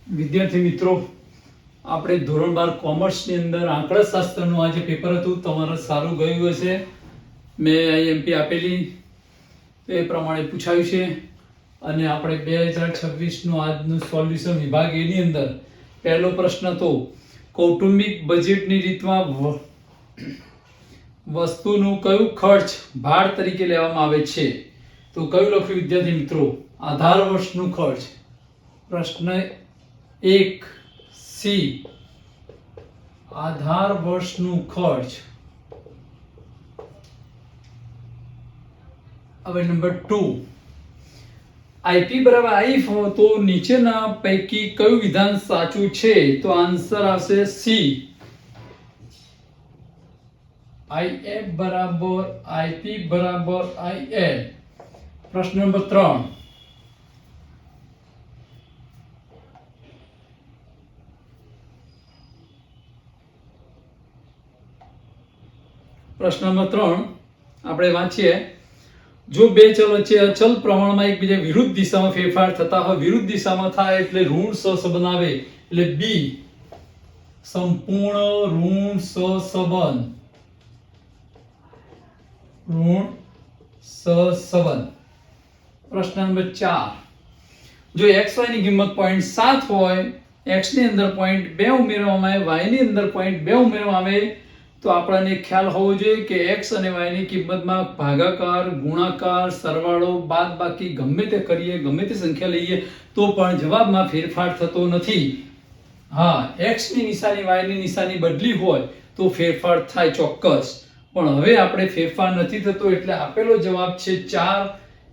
વિદ્યાર્થી મિત્રો, આપણે ધોરણ 12 કોમર્સની અંદર આંકડાશાસ્ત્રનું આ જે પેપર હતું તમારે સારું ગયું હશે. મેં આઈએમપી આપેલી એ પ્રમાણે પૂછાયું છે અને આપણે 2026નું આજનું સોલ્યુશન વિભાગ એ ની અંદર પહેલો પ્રશ્ન તો કૌટુંબિક બજેટની રીતમાં વસ્તુનું કયું ખર્ચ ભાડ તરીકે લેવામાં આવે છે? તો કયું લખ્યું વિદ્યાર્થી મિત્રો? આધાર વર્ષનું ખર્ચ. પ્રશ્ન 1 સી આધાર વર્ષનું ખર્ચ. હવે નંબર 2 આઈપી બરાબર આઈફ હોય તો નીચેના પૈકી કયું વિધાન સાચું છે? તો આન્સર આવશે સી. આઈએફ બરાબર આઈપી બરાબર આઈએલ. પ્રશ્ન નંબર 3 પ્રશ્ન નંબર 3 આપણે વાંચીએ. જો બે ચલ વચ્ચે અચલ પ્રમાણમાં એકબીજા વિરુદ્ધ દિશામાં ફેરફાર થતા હોય, વિરુદ્ધ દિશામાં થાય એટલે ઋણ સહસંબંધ આવે, એટલે બી સંપૂર્ણ ઋણ સહસંબંધ. ઋણ સહસંબંધ. પ્રશ્ન નંબર 4 જો xy ની કિંમત 0.7 હોય, x ની અંદર 0.2 ઉમેરવામાં આવે, y ની અંદર 0.2 ઉમેરવામાં આવે, તો આપણને ખ્યાલ હોવો જોઈએ કે x અને y ની કિંમતમાં ભાગાકાર, ગુણાકાર, સરવાળો, બાદબાકી ગમે તે કરીએ, ગમે તે સંખ્યા લઈએ તો પણ જવાબમાં ફેરફાર થતો નથી. હા, x ની નિશાની y ની નિશાની બદલી હોય તો ફેરફાર થાય ચોક્કસ, પણ હવે આપણે ફેરફાર નથી થતો એટલે આપેલો જવાબ છે 4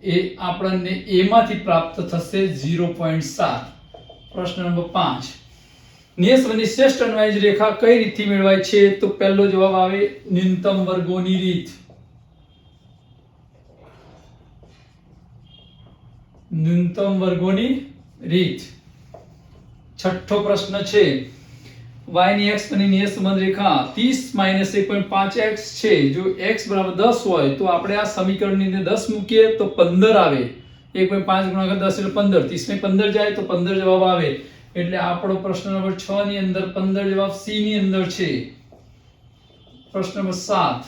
એ આપણને a માંથી પ્રાપ્ત થશે 0.7. પ્રશ્ન નંબર 5 નિયસ્વની શ્રેષ્ઠ અન્વયજ રેખા કઈ રીતથી મેળવાય છે? તો પહેલો જવાબ આવે ન્યૂનતમ વર્ગોની રીત. ન્યૂનતમ વર્ગોની રીત. છઠ્ઠો પ્રશ્ન છે y ની x ની નિયસ્વન રેખા 30 - 1.5x છે. જો x બરાબર 10 હોય તો આપણે આ સમીકરણની અંદર 10 મૂકીએ તો 15 આવે. 1.5 ગુણાકાર 10 એટલે 15. 30 ને 15 જાય તો 15 જવાબ આવે. એટલે આપણો પ્રશ્ન નંબર 6 ની અંદર 15 જવાબ સી ની અંદર છે. પ્રશ્ન નંબર 7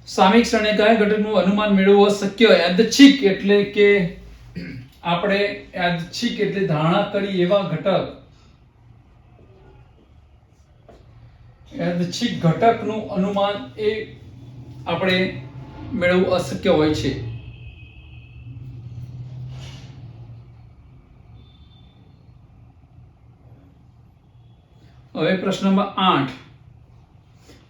સામયિક ક્ષણે કયા ઘટકનું અનુમાન મેળવવું અશક્ય? યાદચ્છિક એટલે કે આપણે યાદચ્છિક એટલે ધારણા કરી એવા ઘટક, યાદચ્છિક ઘટકનું અનુમાન એ આપણે મેળવવું અશક્ય હોય છે. હવે પ્રશ્ન નંબર 8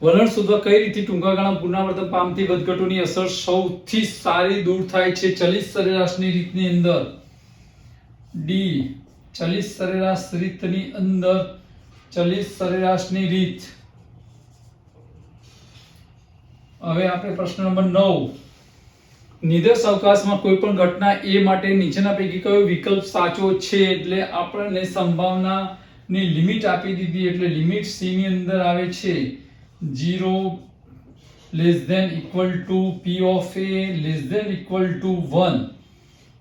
વલણ શોધવા કઈ રીતે ટૂંકા ગાળામાં પુનરાવર્તન પામતી વધઘટોની અસર સૌથી સારી દૂર થાય છે? ચલિત સરેરાશની રીતની અંદર. ડી ચલિત સરેરાશ રીતની અંદર. ચલિત સરેરાશની રીત. હવે આપણે પ્રશ્ન નંબર 9 નિર્દેશ અવકાશમાં કોઈ પણ ઘટના a માટે નીચેના પૈકી કયો વિકલ્પ સાચો છે? એટલે આપણને સંભાવના ની લિમિટ આપી દીધી એટલે લિમિટ c ની અંદર આવે છે 0 ≤ p of a ≤ 1.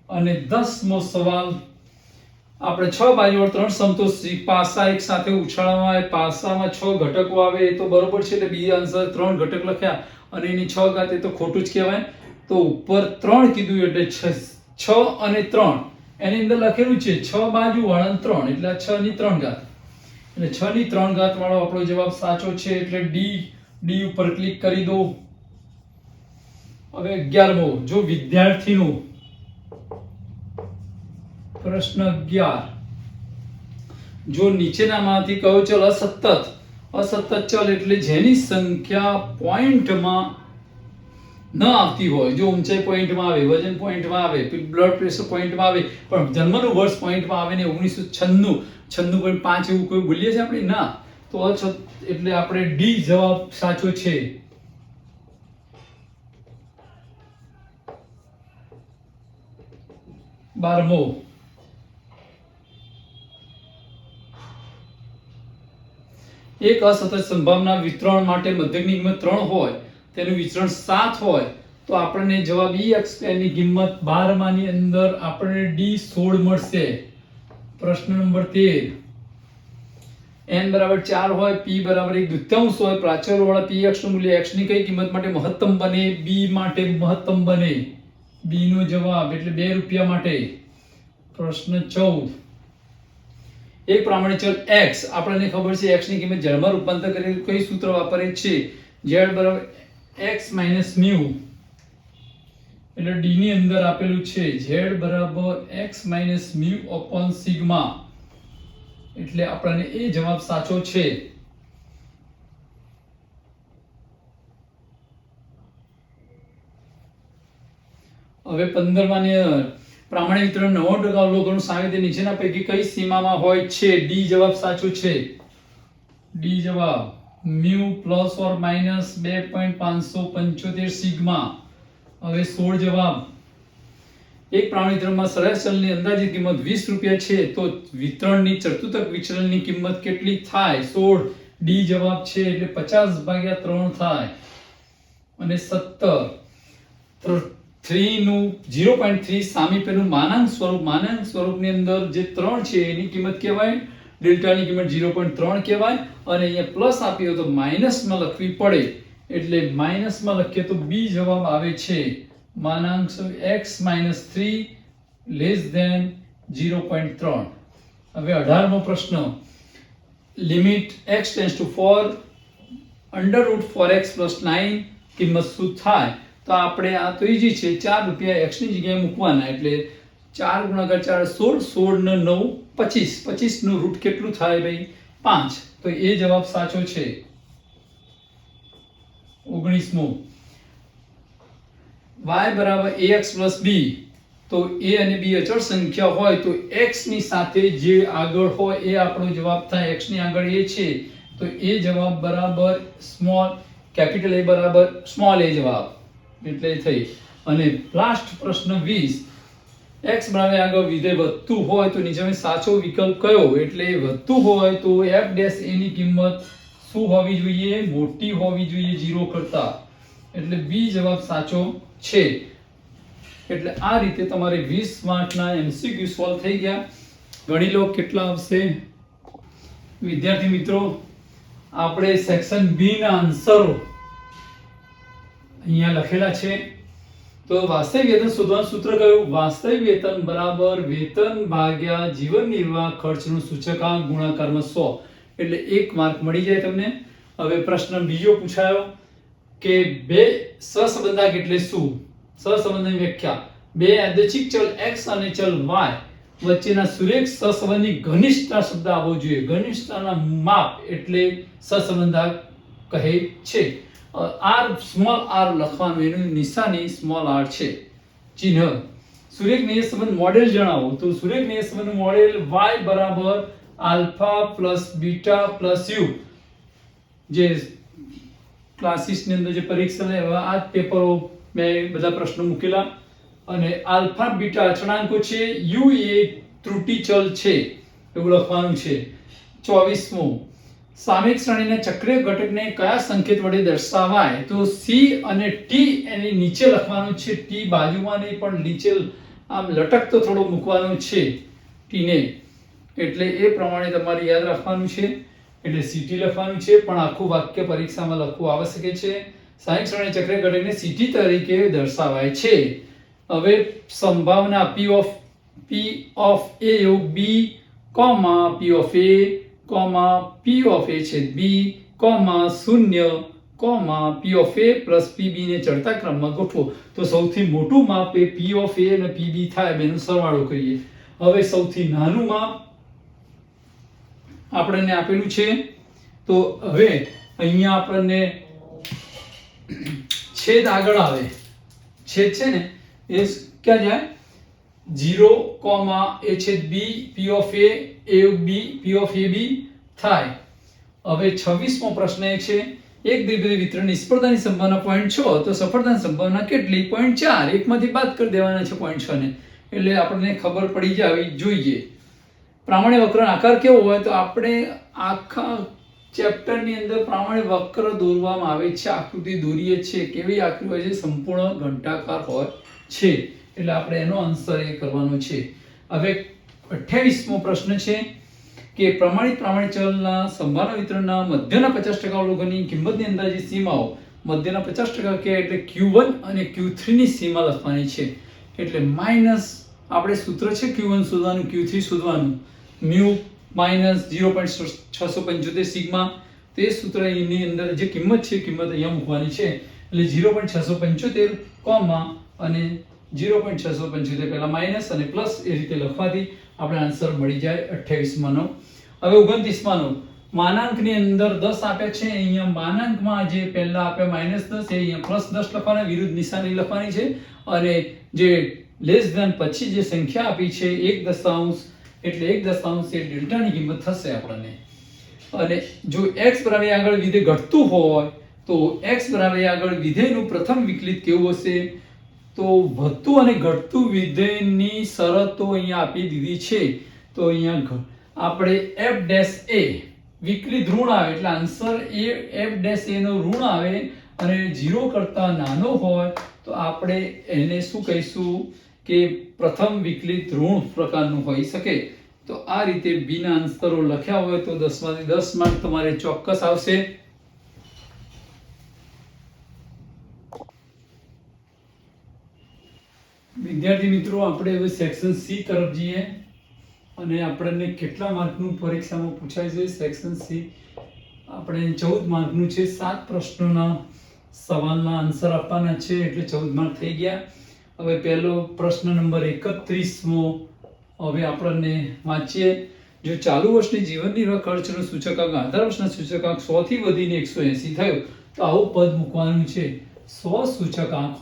અને 10મો સવાલ આપણે 6 બાજુવાળા 3 સમતોલ પાસા એક સાથે ઉછાળવામાં આવે, પાસામાં 6 ઘટકો આવે એ તો બરોબર છે એટલે બી આન્સર 3 ઘટક લખ્યા અને એની 6 ઘાત એ તો ખોટું જ કહેવાય. તો ઉપર 3 કીધું એટલે 6 અને 3 એની અંદર લખેલું છે 6 બાજુ વાળા 3 એટલે 6 ની 3 ઘાત એટલે 6 ની 3 ઘાત વાળો આપણો જવાબ સાચો છે એટલે ડી ઉપર ક્લિક કરી દો. હવે 11મો જો વિદ્યાર્થીનું પ્રશ્ન 11 જો નીચેનામાંથી કયો ચલ અસતત ચલ એટલે જેની સંખ્યા પોઈન્ટમાં ન આવતી હોય, જો ઊંચાઈ પોઈન્ટમાં આવે, વજન પોઈન્ટમાં આવે, બ્લડ પ્રેશર પોઈન્ટમાં આવે, પણ જન્મનું વર્ષ પોઈન્ટમાં આવે ને 1996.5 એવું કોઈ બોલીએ છે આપણે? ના. તો એટલે આપણે ડી જવાબ સાચો છે. બારમો એક અસતત સંભાવના વિતરણ માટે મધ્યકની કિંમત 3 હોય, તેનું વિચરણ 7 હોય તો આપણને જવાબ ઈ એક્સ ની કિંમત 12 માની અંદર આપણને D16 મળશે. પ્રશ્ન નંબર 13, n બરાબર 4 હોય, p બરાબર 1/2 હોય, પ્રાચલવાળા px નું મૂલ્ય x ની કઈ કિંમત માટે મહત્તમ બને? b માટે મહત્તમ બને. b નો જવાબ એટલે 2 રૂપિયા માટે. પ્રશ્ન 14, એક પ્રામાણિક ચલ x, આપણને ખબર છે x ની કિંમત z માં રૂપાંતર કરી કઈ સૂત્ર વાપરે છે? z બરાબર x - μ, એટલે d ની અંદર આપેલું છે z બરાબર x - μ upon સિગ્મા, એટલે આપણને એ જવાબ સાચો છે. હવે 15મા ની પ્રામાણિક વિતરણ 90% અવલોકનો સામે નીચેના પૈકી કઈ સીમામાં હોય છે? ડી જવાબ સાચો છે. ડી જવાબ μ પ્લસ ઓર માઈનસ 2.575 સિગ્મા. હવે 16 જવાબ, એક પ્રામાણિક વિતરણમાં સરેરાશ ચલની અંદાજિત કિંમત 20 રૂપિયા છે, તો વિતરણની ચતુર્થક વિચલનની કિંમત કેટલી થાય? 16. ડી જવાબ છે એટલે 50/3 થાય. અને 17, 3 નું 0.3 સામીપ્યનું માનાંક સ્વરૂપની અંદર જે 3 છે એની કિંમત કહેવાય, ડેલ્ટાની કિંમત 0.3 કહેવાય, અને અહીંયા પ્લસ આપ્યો તો માઈનસમાં લખવી પડે, એટલે માઈનસમાં લખીએ તો બી જવાબ આવે છે. માનાંક x - 3 < 0.3. હવે 18મો પ્રશ્ન, લિમિટ x → 4 √4x + 9 કિંમત શું થાય? તો આપણે આ તો ઈઝી છે, 4 રૂપિયા x ની જગ્યાએ મૂકવાના, એટલે 4 × 4 16, 16 ને 9 25, 25 નું રૂટ કેટલું થાય ભાઈ? 5. તો એ જવાબ સાચો છે. 19મો, y બરાબર ax + b, તો a અને b અચળ સંખ્યા હોય તો x ની સાથે જે આગળ હોય એ આપણો જવાબ થાય. x ની આગળ a છે તો એ જવાબ બરાબર કેપિટલ A બરાબર સ્મોલ a જવાબ, એટલે થઈ. અને લાસ્ટ પ્રશ્ન 20, x બરાબર આગળ વિધેય વધતું હોય તો નીચેનો સાચો વિકલ્પ કયો? એટલે વધતું હોય તો f' a ની કિંમત શું હોવી જોઈએ? મોટી હોવી જોઈએ 0 કરતા, એટલે b જવાબ સાચો છે. એટલે આ રીતે તમારે 20 માર્કના MCQ સોલ્વ થઈ ગયા. ગણી લો કેટલા આવશે. વિદ્યાર્થી મિત્રો, આપણે સેક્શન બી ના આન્સરો અહીંયા લખેલા છે. તો વાસ્તવિક વેતન શોધવાનું સૂત્ર કયું? વાસ્તવિક વેતન બરાબર વેતન ભાગ્યા જીવન નિર્વાહ ખર્ચનું સૂચકાંક ગુણાકારમાં 100, એટલે 1 માર્ક મળી જાય તમને. હવે પ્રશ્ન બીજો પૂછાયો કે બે સહસંબંધક એટલે શું? સહસંબંધની વ્યાખ્યા: બે યાદચ્છિક ચલ x અને ચલ y વચ્ચેના સુરેખ સહસંબંધની ઘનિષ્ઠતા શબ્દ આવવો જોઈએ. ઘનિષ્ઠતાના માપ એટલે સહસંબંધક કહે છે. r સ્મોલ r લખવાનું, એનું નિશાની સ્મોલ r છે, ચિહ્ન. સુરેખ નિયત સંબંધ મોડેલ જણાવો. તો સુરેખ નિયત સંબંધનું મોડેલ y બરાબર alpha plus beta plus u. જે ક્લાસીસ ની અંદર જે પરીક્ષા લેવા આ પેપરો મેં બધા પ્રશ્નો મૂકેલા, અને આલ્ફા બીટા અચળાંકો છે, u એ ત્રુટિ ચલ છે એવું લખવાનું છે. 24મો, સામયિક શ્રેણીના ચક્રીય ઘટકને કયા સંકેત વડે દર્શાવાય? તો c અને t એની નીચે લખવાનું છે. t બાજુમાં નહીં પણ નીચે આમ લટકતો થોડો મૂકવાનો છે t ને, એટલે એ પ્રમાણે તમારે યાદ રાખવાનું છે. એટલે ct લખવાનું છે, પણ આખું વાક્ય પરીક્ષામાં લખવું આવશ્યક છે. સામયિક શ્રેણી ચક્રીય ઘટકને ct તરીકે દર્શાવાય છે. હવે સંભાવના p of a યોગ b, p of a, p of a છેદ b, 0, p of a plus pb ને ચડતા ક્રમમાં ગોઠવો. તો સૌથી મોટું માપ એ p of a અને pb થાય, બેનો સરવાળો કરીએ. હવે સૌથી નાનું માપ આપણને આપેલું છે, તો હવે અહીંયા આપણને છેદ આગળ આવે. છેદ છે ને એ ક્યાં જાય? 0, a છેદ b, p of a, b, p of ab થાય. હવે 26મો પ્રશ્ન એ છે, એક દ્વિપદી વિતરણ નિષ્ફળતાની સંભાવના 0.6, તો સફળતાની સંભાવના કેટલી? 0.4. એકમાંથી બાદ કરી દેવાના છે 0.6 ને, એટલે આપણને ખબર પડી જવી જોઈએ. પ્રામાણિક વક્રનો આકાર કેવો હોય? તો આપણે આખા ચેપ્ટર ની અંદર પ્રામાણિક વક્ર દોરવામાં આવે છે, આકૃતિ દોરીએ છે. કેવી આકૃતિ હોય છે? સંપૂર્ણ ઘંટાકાર હોય છે, એટલે આપણે એનો આન્સર એ કરવાનો છે. હવે 28મો પ્રશ્ન છે કે પ્રમાણિત ચલના સંભાવના વિતરણના મધ્યના 50% અવલોકનની કિંમતની અંદાજિત સીમાઓ મધ્યના 50% કે એટલે Q1 અને Q3 ની સીમા લખવાની છે. એટલે માઈનસ આપણે સૂત્ર છે Q1 શોધવાનું, Q3 શોધવાનું, મ્યુ માઈનસ 0.675 સિગ્મા. તે સૂત્રની અંદર જે કિંમત છે કિંમત અહીંયા મૂકવાની છે. એટલે 0.675 કોમા અને 0.675 પહેલા માઈનસ અને પ્લસ એ રીતે લખવાથી આપણે આન્સર મળી જાય 28માનો. હવે 29માનો માનાંકની અંદર 10 આપ્યા છે. અહીંયા માનાંકમાં જે પહેલા આપ્યા -10 એ અહીંયા +10 લખવાના, વિરુદ્ધ નિશાની લખવાની છે. અને જે લેસ ધેન પછી જે સંખ્યા આપી છે 1 એટલે 1 એ ડેલ્ટાની કિંમત થશે આપણને. અને જો x બરાબર આગળ વિધેય ઘટતું હોય તો x બરાબર આગળ વિધેયનું પ્રથમ વિકલિત કેવું હશે? તો વધતું અને ઘટતું વિધેયની શરતો અહીંયા આપી દીધી છે. તો અહીંયા આપણે f' a વિકલિત ઋણ આવે એટલે આન્સર f' a નો ઋણ આવે અને 0 કરતા નાનો હોય તો આપણે એને શું કહીશું કે પ્રથમ વિકલિત ઋણ પ્રકારનું હોઈ શકે. તો આ રીતે b ના આન્સરો લખ્યા હોય તો 10 માંથી 10 માર્ક તમારે ચોક્કસ આવશે. વિદ્યાર્થી મિત્રો, આપણે હવે સેક્શન સી તરફ જઈએ અને આપણને કેટલા માર્કનું પરીક્ષામાં પૂછાય છે. સેક્શન સી આપણે 14 માર્કનું છે. 7 પ્રશ્નોના સવાલના આન્સર આપવાના છે એટલે 14 માર્ક થઈ ગયા. હવે પહેલો પ્રશ્ન નંબર 31મો હવે આપણને વાંચીએ. જો ચાલુ વર્ષની જીવન નિર્વાહ ખર્ચનો સૂચકાંક આધાર વર્ષના સૂચકાંક 100 થી વધીને 180 થયો તો આવું પદ મૂકવાનું છે. 100 સૂચકાંક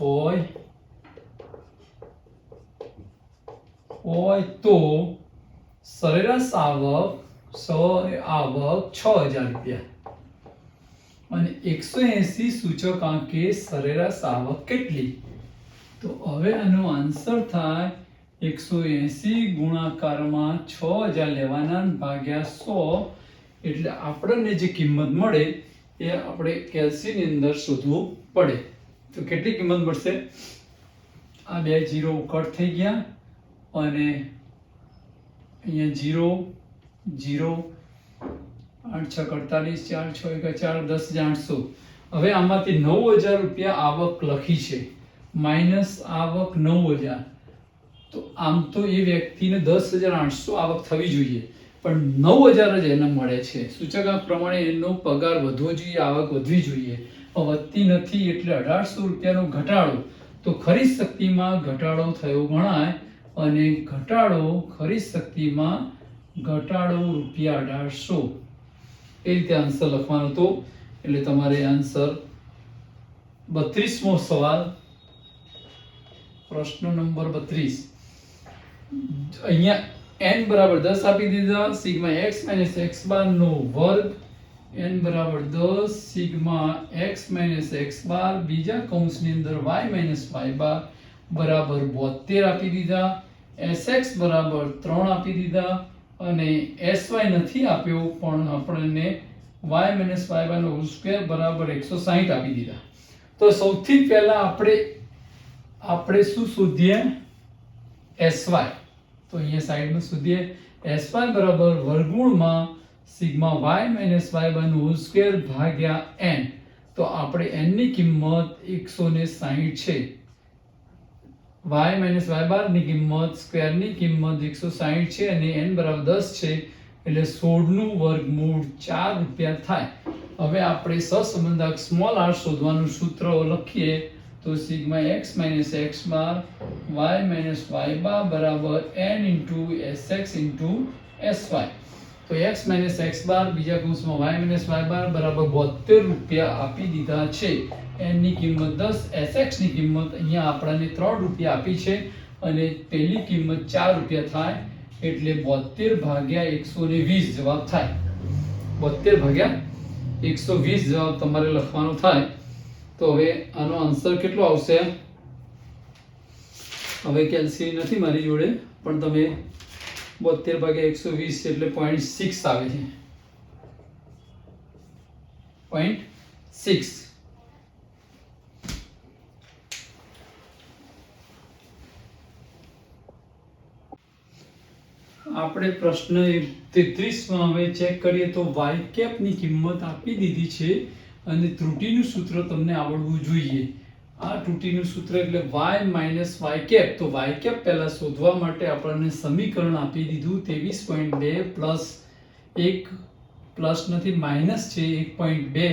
હોય તો સરેરાશ આવક 6000 રૂપિયા અને 180 સૂચકાંકે સરેરાશ આવક કેટલી? તો હવે આનો આન્સર થાય 180 ગુણાકારમાં 6000 લેવાના ભાગ્યા 100 એટલે આપણને જે કિંમત મળે એ આપણે કેલ્સીની અંદર શોધવું પડે. તો કેટલી કિંમત મળશે? આ બે 0 કટ થઈ ગયા અને અહીંયા 0 0 8 6 48 4 6 1 4 10 800. હવે આમાંથી 9000 રૂપિયા આવક લખી છે માઈનસ આવક 9000. તો આમ તો એ વ્યક્તિને 10800 આવક થવી જોઈએ પણ 9000 જ એને મળે છે. સૂચકાંક પ્રમાણે એનો પગાર વધવો જોઈએ, આવક વધવી જોઈએ, પણ વધતી નથી એટલે 1800 રૂપિયાનો ઘટાડો. તો ખરીદ શક્તિમાં ઘટાડો થયો ગણાય અને ખરીદ શક્તિમાં ઘટાડો ₹1800 એ રીતે આન્સર લખવાનો હતો. એટલે તમારે આન્સર 32મો સવાલ, પ્રશ્ન નંબર 32. અહીંયા n બરાબર 10 આપી દીધા. સિગ્મા x - x બાર નો વર્ગ n બરાબર 10 સિગ્મા x - x બાર બીજા કૌંસની અંદર y - y બાર બરાબર 72 આપી દીધા. sx બરાબર 3 આપી દીધા અને sy નથી આપ્યો પણ આપણને y - y બાર નો હોલ સ્ક્વેર બરાબર 160 આપી દીધા. તો સૌથી પહેલા આપણે શું શોધીએ? sy. તો અહીંયા સાઈડમાં શોધીએ. sy બરાબર વર્ગમૂળમાં સિગ્મા y - y બાર નો હોલ સ્ક્વેર ભાગ્યા n. તો આપણે n ની કિંમત 160 છે. y - y બાર ની કિંમત સ્ક્વેર ની કિંમત 160 છે અને n બરાબર 10 છે એટલે 16 નું વર્ગમૂળ 4 રૂપિયા થાય. હવે આપણે સહસંબંધક સ્મોલ r શોધવાનું સૂત્ર લખીએ તો સિગ્મા x - x બાર y - y બાર બરાબર n * sx * sy. તો x - x બાર બીજા કૌંસમાં y - y બાર બરાબર 72 રૂપિયા આપી દીધા છે. n ની કિંમત 10, sx ની કિંમત અહીંયા આપણને 3 રૂપિયા આપી છે અને પેલી કિંમત 4 રૂપિયા થાય એટલે 72 ભાગ્યા 120 જવાબ થાય. 72 ભાગ્યા 120 જવાબ તમારે લખવાનો થાય. તો હવે આનો આન્સર કેટલો આવશે? હવે કેલ્સી નથી મારી જોડે પણ તમે 72 ભાગ્યા 120 એટલે 0.6 આવે છે. 0.6. આપણે પ્રશ્ન 33 માં હવે ચેક કરીએ તો y કેપ ની કિંમત આપી દીધી છે અને ત્રુટિનું સૂત્ર તમને આવડવું જોઈએ. આ ત્રુટિનું સૂત્ર એટલે y માઇનસ y કેપ. તો y કેપ પહેલા શોધવા માટે આપણને સમીકરણ આપી દીધું 23.2 પ્લસ 1 પ્લસ નથી માઇનસ છે 1.2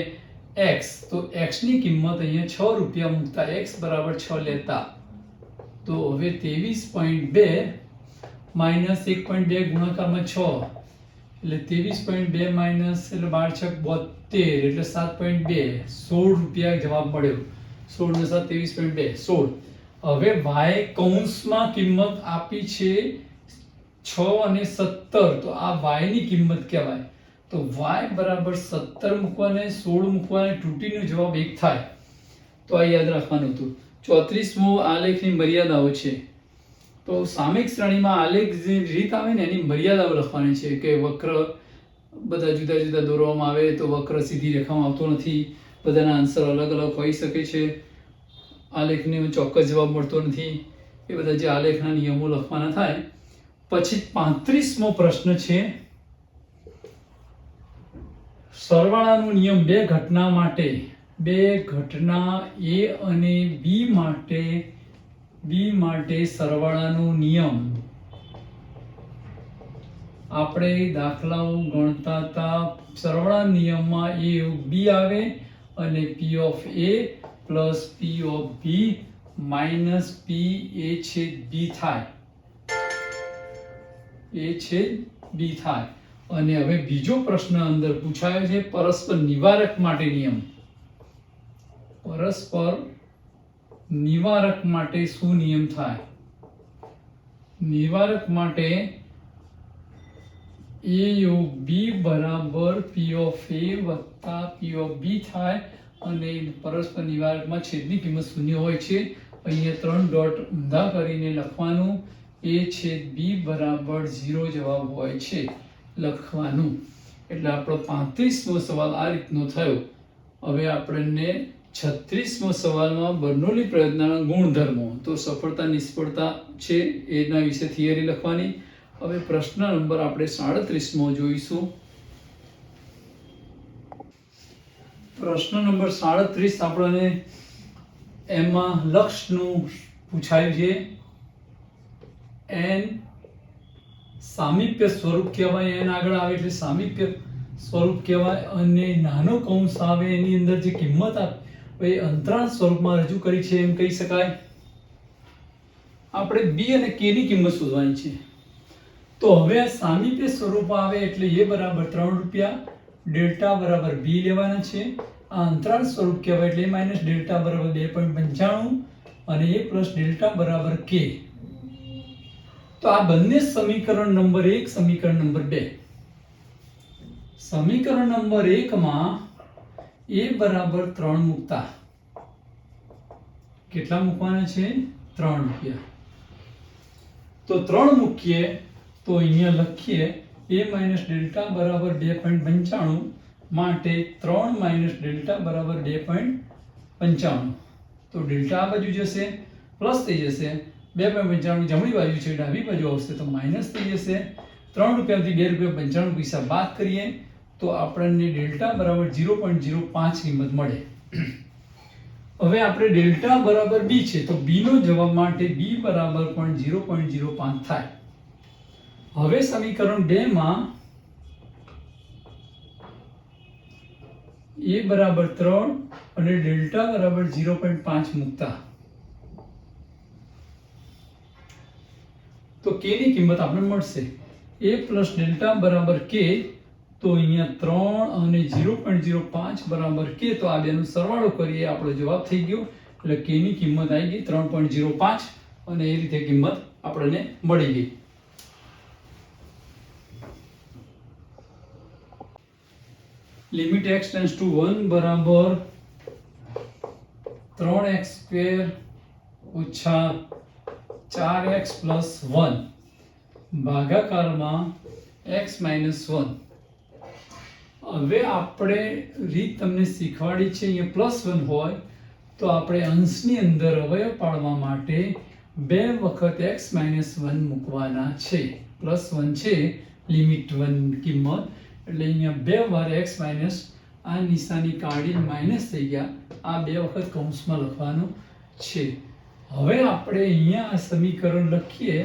x. તો x ની કિંમત અહીંયા 6 રૂપિયા મૂકતા x બરાબર 6 લેતા તો હવે 23.2 માઇનસ 1.2 ગુણાકારમાં 6 એટલે 23.2 માઇનસ એટલે 12 6 72 એટલે 7.2 16 રૂપિયા જવાબ મળ્યો. 16 ને 7 23.2 16. હવે y કૌંસમાં કિંમત આપી છે 6 અને 17 તો આ y ની કિંમત કહેવાય. તો y બરાબર 17 મૂકવાને 16 મૂકવાને ત્રુટિનો જવાબ 1 થાય. તો આ યાદ રાખવાનું હતું. 34મો આલેખની મર્યાદાઓ છે. તો સામયિક શ્રેણીમાં આલેખ જે રીત આવે ને એની મર્યાદાઓ લખવાની છે કે વક્ર બધા જુદા જુદા દોરવામાં આવે તો વક્ર સીધી રેખામાં આવતો નથી. બધાના આન્સર અલગ અલગ હોઈ શકે છે. આલેખને ચોક્કસ જવાબ મળતો નથી. એ બધા જે આલેખના નિયમો લખવાના થાય. પછી 35મો પ્રશ્ન છે સરવાળાનો નિયમ બે ઘટના માટે બે ઘટના A અને B માટે સરવાળાનો નિયમ. આપણે દાખલાઓ ગણતા હતા સરવાળા નિયમમાં A B આવે અને P of A plus P of B minus P A છેદ B થાય. A છેદ B થાય. અને હવે બીજો પ્રશ્ન અંદર પૂછાયો છે પરસ્પર નિવારક માટે નિયમ. પરસ્પર નિવારક માટે શું નિયમ થાય? નિવારક માટે A of B બરાબર P of A વત્તા P of B થાય અને પરસ્પર નિવારકમાં છેદની કિંમત શૂન્ય હોય છે. અહીંયા 3 ડોટ ઊંધા કરીને લખવાનું A છેદ B બરાબર 0 જવાબ હોય છે લખવાનું. એટલે આપણો 35મો સવાલ આ રીતનો થયો. હવે આપણને 36મો સવાલમાં બર્નોલી પ્રયોગના ગુણધર્મો. તો સફળતા નિષ્ફળતા છે એના વિશે થિયરી લખવાની. હવે પ્રશ્ન નંબર આપણે 37મો જોઈશું. પ્રશ્ન નંબર 37 આપણને એમાં લક્ષનું પૂછાયું છે. n સામીપ્ય સ્વરૂપ કહેવાય. n આગળ આવે એટલે સામીપ્ય સ્વરૂપ કહેવાય અને નાનો કૌંસ આવે એની અંદર જે કિંમત આપે એ અંતરાલ સ્વરૂપમાં રજૂ કરી છે એમ કહી શકાય. આપણે b અને k ની કિંમત શોધવાની છે. તો હવે આ સામીપ્ય સ્વરૂપ આવે એટલે a બરાબર 3 રૂપિયા ડેલ્ટા બરાબર b લેવાના છે. આ અંતરાલ સ્વરૂપ કહેવાય એટલે a માઇનસ ડેલ્ટા બરાબર 2.95 અને a પ્લસ ડેલ્ટા બરાબર k. તો આ બંને સમીકરણ નંબર 1 સમીકરણ નંબર 2. સમીકરણ નંબર 1 માં a બરાબર 3 મૂકતા કેટલા મૂકવાના છે? 3 રૂપિયા. તો 3 મૂકીએ તો અહીંયા લખીએ a માઇનસ ડેલ્ટા બરાબર 2.95 માટે 3 માઇનસ ડેલ્ટા બરાબર 2.95. તો ડેલ્ટા આ બાજુ જશે પ્લસ થઈ જશે 2.95 જમણી બાજુ છે ડાબી બાજુ આવશે તો માઇનસ થઈ જશે. 3 રૂપિયાથી 2 રૂપિયા 95 પૈસા બાદ કરીએ તો આપણને ડેલ્ટા બરાબર 0.05 કિંમત મળે. હવે આપણે ડેલ્ટા બરાબર b છે તો b નો જવાબ માટે b બરાબર પણ 0.05 થાય. હવે સમીકરણ 2 માં a બરાબર 3 અને ડેલ્ટા બરાબર 0.5 મૂકતા તો k ની કિંમત આપણને મળશે a પ્લસ ડેલ્ટા બરાબર k. તો અહીંયા 3 અને 0.05 બરાબર k. તો આ બેનો સરવાળો કરીએ આપણો જવાબ થઈ ગયો. એટલે k ની કિંમત આવી ગઈ 3.05 અને એ રીતે કિંમત આપણને મળી ગઈ. લિમિટ x ટેન્ડ્સ ટુ 1 બરાબર 3x² ઓછા 4x પ્લસ 1 ભાગાકારમાં x માઇનસ 1. હવે આપણે રીત તમને શીખવાડી છે અહીંયા પ્લસ 1 હોય તો આપણે અંશની અંદર અવયવ પાડવા માટે 2 વખત x માઇનસ 1 મૂકવાના છે. +1 છે લિમિટ 1 કિંમત, એટલે અહીંયા 2 વાર x માઇનસ આ નિશાની કાઢી માઇનસ થઈ ગયા, આ 2 વખત કૌંસમાં લખવાનું છે. હવે આપણે અહીંયા આ સમીકરણ લખીએ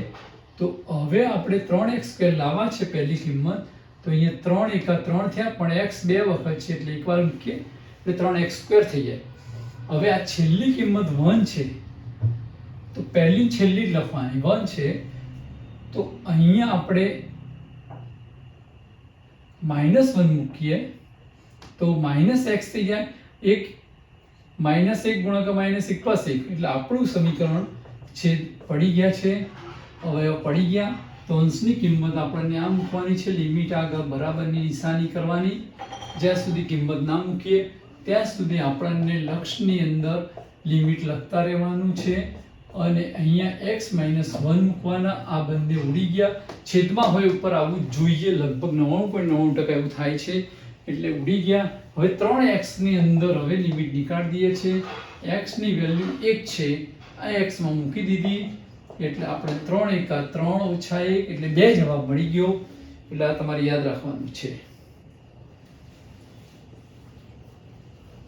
તો હવે આપણે 3x² લાવવા છે પહેલી કિંમત, તો અહીંયા 3 એકા 3 થયા, પણ x 2 વખત છે એટલે એકવાર મૂકીએ એટલે 3x² થઈ જાય. હવે આ છેલ્લી કિંમત 1 છે તો પહેલી છેલ્લી લખવાની 1 છે, તો અહીંયા આપણે -1 મૂકીએ તો -x થઈ જાય, એક -1 ગુણાકાર -1 + 1 એટલે આપણું સમીકરણ છે પડી ગયા છે. હવે પડી ગયા તો અંશની કિંમત આપણને આ મૂકવાની છે, લિમિટ આગળ બરાબરની નિશાની કરવાની, જ્યાં સુધી કિંમત ના મૂકીએ ત્યાં સુધી આપણને લક્ષની અંદર લિમિટ લખતા રહેવાનું છે. અને અહીંયા x - 1 મૂકવાના, આ બંને ઉડી ગયા, છેદમાં હોય ઉપર આવવું જોઈએ, લગભગ 99.99% એવું થાય છે એટલે ઉડી ગયા. હવે 3x ની અંદર હવે લિમિટ નીકાળી દઈએ છીએ, x ની વેલ્યુ 1 છે, આ x માં મૂકી દીધી એટલે આપણે 3 એકા 3 ઓછા 1 એટલે 2 જવાબ મળી ગયો. એટલે આ તમારે યાદ રાખવાનું છે,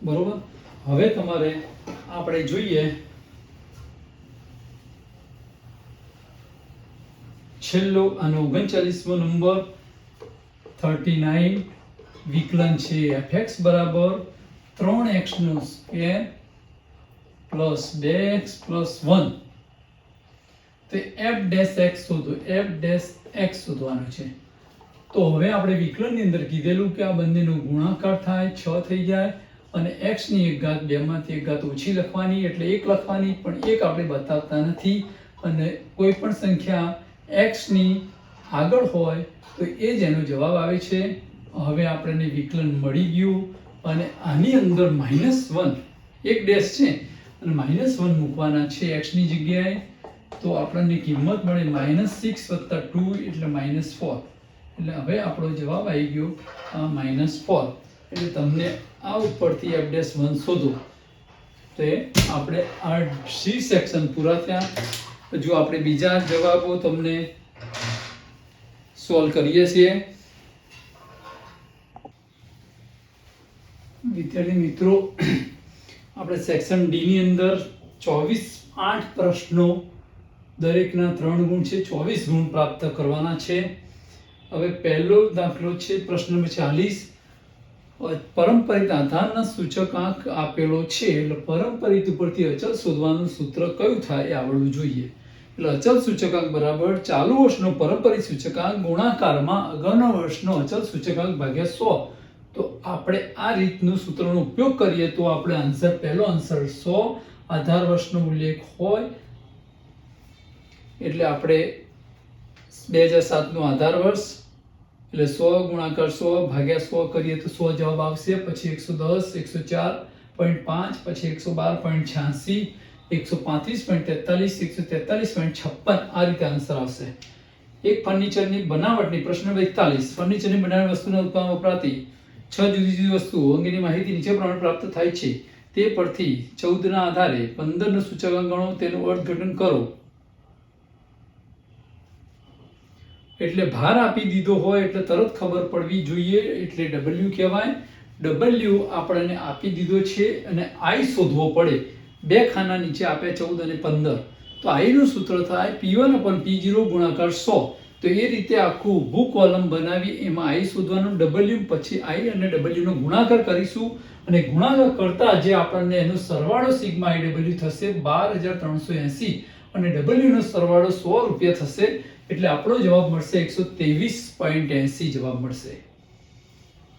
બરોબર. હવે તમારે આપણે જોઈએ છેલ્લો આનો 39મો નંબર 39 વિકલન છે fx બરાબર 3x² પ્લસ 2x પ્લસ 1, તો f' શોધો, f' શોધવાનું છે. તો હવે આપણે વિકલનની અંદર કીધેલું કે આ બંનેનો ગુણાકાર થાય 6 થઈ જાય અને x ની એક ઘાત 2 માંથી એક ઘાત ઓછી લખવાની એટલે 1 લખવાની, પણ 1 આપણે બતાવતા નથી અને કોઈ પણ સંખ્યા x ની આગળ હોય તો એ જ એનો જવાબ આવે છે. હવે આપણને વિકલન મળી ગયું અને આની અંદર -1 એક ડેશ છે અને -1 મૂકવાના છે x ની જગ્યાએ, તો આપણને કિંમત મળે -6 + 2 એટલે -4, એટલે હવે આપણો જવાબ આવી ગયો -4. એટલે તમને આ ઉપરથી f'1 શોધો. તો આપણે આ C સેક્શન પૂરા થયા. જો આપણે બીજા જવાબો તમને સોલ્વ કરીએ છીએ. વિદ્યાર્થી મિત્રો, આપણે સેક્શન ડી ની અંદર 8 પ્રશ્નો, દરેકના 3 ગુણ છે, 24 ગુણ પ્રાપ્ત કરવાના છે. હવે પહેલો દાખલો છે પ્રશ્ન નંબર 40. પરંપરિત આધારના સૂચકાંક આપેલો છે, એટલે પરંપરિત ઉપરથી અચળ શોધવાનું સૂત્ર કયું થાય એ આવડવું જોઈએ. એટલે અચળ સૂચકાંક બરાબર ચાલુ વર્ષનો પરંપરિત સૂચકાંક ગુણાકારમાં અગાઉના વર્ષનો અચળ સૂચકાંક ભાગ્યા 100. તો આપણે આ રીતનું સૂત્રનો ઉપયોગ કરીએ તો આપણે આન્સર, પહેલો આન્સર 100 આધાર વર્ષનો ઉલ્લેખ હોય એટલે આપણે 2007 નું આધાર વર્ષ એટલે 100 ગુણાકાર 100 ભાગ્યા 100 કરીએ તો 100 જવાબ આવશે. પછી 110, 104.5, પછી 112.86, 135.43, 143.56 આ રીતે આન્સર આવશે. એક ફર્નિચરની બનાવટની પ્રશ્ન 41 ફર્નિચરની બનાવટ વસ્તુના ઉત્પાદનમાં વપરાતી 6 જુદી જુદી વસ્તુઓ અંગેની માહિતી નીચે પ્રમાણે પ્રાપ્ત થાય છે. તે પરથી 14 ના આધારે 15 નો સૂચકાંક ગણો, તેનું અર્થઘટન કરો. એટલે ભાર આપી દીધો હોય એટલે તરત ખબર પડવી જોઈએ, એટલે W કહેવાય. W આપણને આપી દીધો છે અને I શોધવો પડે. બે ખાના નીચે આપ્યા 14 અને 15, તો I નું સૂત્ર થાય P1/P0 ગુણાકાર 100. તો એ રીતે આખું ઊભું કોલમ બનાવી એમાં I શોધવાનું, W, પછી I અને W નો ગુણાકાર કરીશું અને ગુણાકાર કરતા જે આપણને એનો સરવાળો સિગ્મા IW થશે 12380 અને W નો સરવાળો 100 રૂપિયા થશે. એટલે આપણો જવાબ મળશે 123.80 જવાબ મળશે.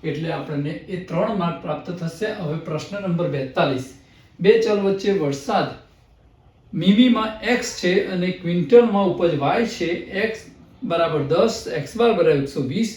એટલે આપણને એ 3 માર્ક પ્રાપ્ત થશે. હવે પ્રશ્ન નંબર 42. બે ચલ વચ્ચે વરસાદ મીમીમાં x છે અને ક્વિન્ટલમાં ઉપજ y છે. x બરાબર 10, x બાર બરાબર 120,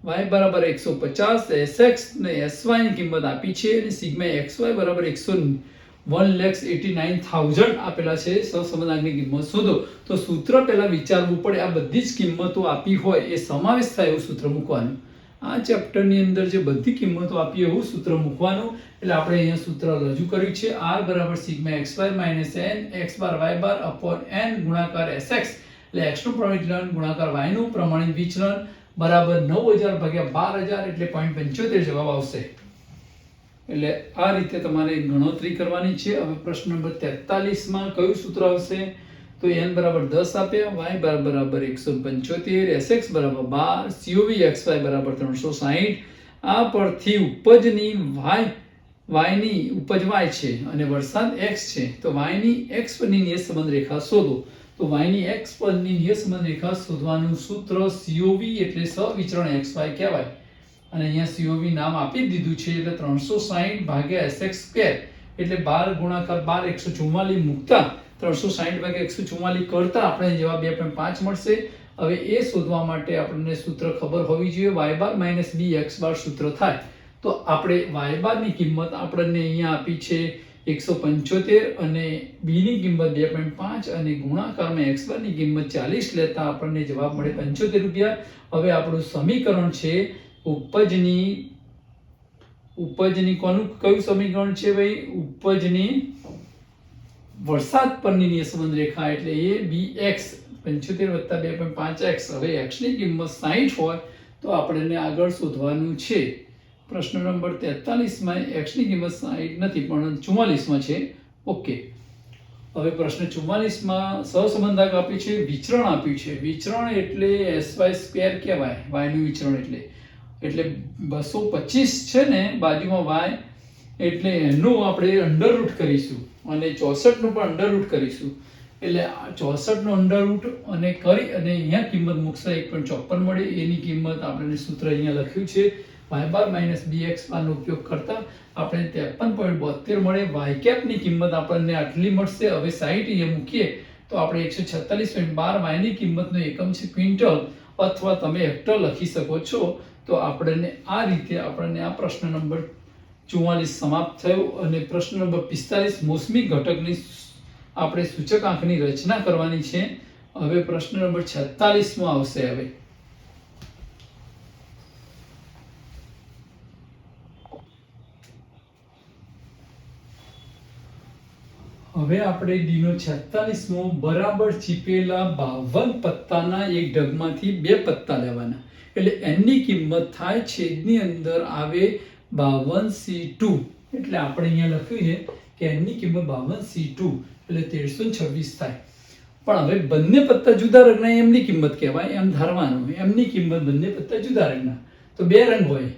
y બરાબર 150, sx ને sy ની કિંમત આપી છે અને સિગ્મા xy બરાબર 1,89,000 આપેલા છે. સહસંબંધાંકની કિંમત શોધો. તો સૂત્ર પહેલા વિચારવું પડે. આ બધી જ કિંમતો આપી હોય એ સમાવેશ થાય એવું સૂત્ર મૂકવાનું. આ ચેપ્ટરની અંદર જે બધી કિંમતો આપી એવું સૂત્ર મૂકવાનું. એટલે આપણે અહીંયા સૂત્ર રજૂ કર્યું છે. r બરાબર sigma xy minus n x બાર y બાર અપોન n ગુણાકાર sx એટલે x નું પ્રમાણિત વિચલન ગુણાકાર y નું પ્રમાણિત વિચલન બરાબર 9000 ભાગ્યા 12000 એટલે 0.75 જવાબ આવશે. એટલે આ રીતે તમારે ગણતરી કરવાની છે. હવે પ્રશ્ન નંબર 43 માં કયું સૂત્ર આવશે? તો n બરાબર 10 આપ્યા, y બરાબર 175, sx બરાબર 12, cov xy બરાબર 360. આ પરથી ઉપજની y ની ઉપજ y છે અને વરસાદ x છે, તો y ની x પરની નિયત સંબંધ રેખા શોધો. તો y ની x પરની નિયત સંબંધ રેખા શોધવાનું સૂત્ર cov એટલે સવિચરણ xy કહેવાય. અને અહીંયા cov નામ આપી દીધું છે એટલે 360 ભાગ્યા sx² એટલે 12 ગુણાકાર 12 144 મૂકતા 360 ભાગ્યા 144 કરતા આપણે જવાબ 2.5 મળશે. હવે એ શોધવા માટે આપણને સૂત્ર ખબર હોવી જોઈએ. y bar minus b x બાર સૂત્ર થાય. તો આપણે y બાર ની કિંમત આપણને અહીંયા આપી છે 175 અને b ની કિંમત 2.5 અને ગુણાકારમાં x બાર ની કિંમત 40 લેતા આપણને જવાબ મળે 75 રૂપિયા. હવે આપણું સમીકરણ છે ઉપજની કોનું કયું સમીકરણ છે ભાઈ? ઉપજની વરસાદ પરની નિયત સંબંધ રેખા એટલે a bx 75 + 2.5x. હવે x ની કિંમત 60 હોય તો આપણને આગળ શોધવાનું છે. પ્રશ્ન નંબર 43 માં x ની કિંમત 60 નથી પણ 44 માં છે. ઓકે, હવે પ્રશ્ન 44 માં સહસંબંધક આપ્યું છે, વિચરણ આપ્યું છે. વિચરણ એટલે sy² કહેવાય, y નું વિચરણ એટલે 225 છે ને બાજુમાં y એટલે એનું આપણે અંડરરૂટ કરીશું અને 64 નું પણ અંડરરૂટ કરીશું. એટલે 64 નો અંડરરૂટ અને કરી અને અહીંયા કિંમત મૂકશે 1.54 મળે. એની કિંમત આપણે સૂત્ર અહીંયા લખ્યું છે y બાર માઇનસ bx બાર નો ઉપયોગ કરતા આપણે 53.72 મળે. y કેપ ની કિંમત આપણને આટલી મળશે. હવે 60 અહીંયા મૂકીએ તો આપણે 146.12 y ની કિંમતનો એકમ છે ક્વિન્ટલ અથવા તમે હેક્ટર લખી શકો છો. તો આપણને આ રીતે આપણને આ પ્રશ્ન નંબર 44 સમાપ્ત થયો. અને પ્રશ્ન નંબર 45 મોસમી ઘટકની આપણે સૂચકાંકની રચના કરવાની છે. હવે પ્રશ્ન નંબર 46 માં આવશે. હવે આપણે ડી નો 46મો બરાબર ચીપેલા 52 પત્તાના એક ઢગમાંથી 2 પત્તા લેવાના. એટલે n ની કિંમત થાય છેદની અંદર આવે 52c2. એટલે આપણે અહીંયા લખ્યું છે કે n ની કિંમત 52c2 એટલે 1326 થાય. પણ હવે બંને પત્તા જુદા રંગના m ની કિંમત કહેવાય એમ ધારવાનું. m ની કિંમત બંને પત્તા જુદા રંગના, તો બે રંગ હોય,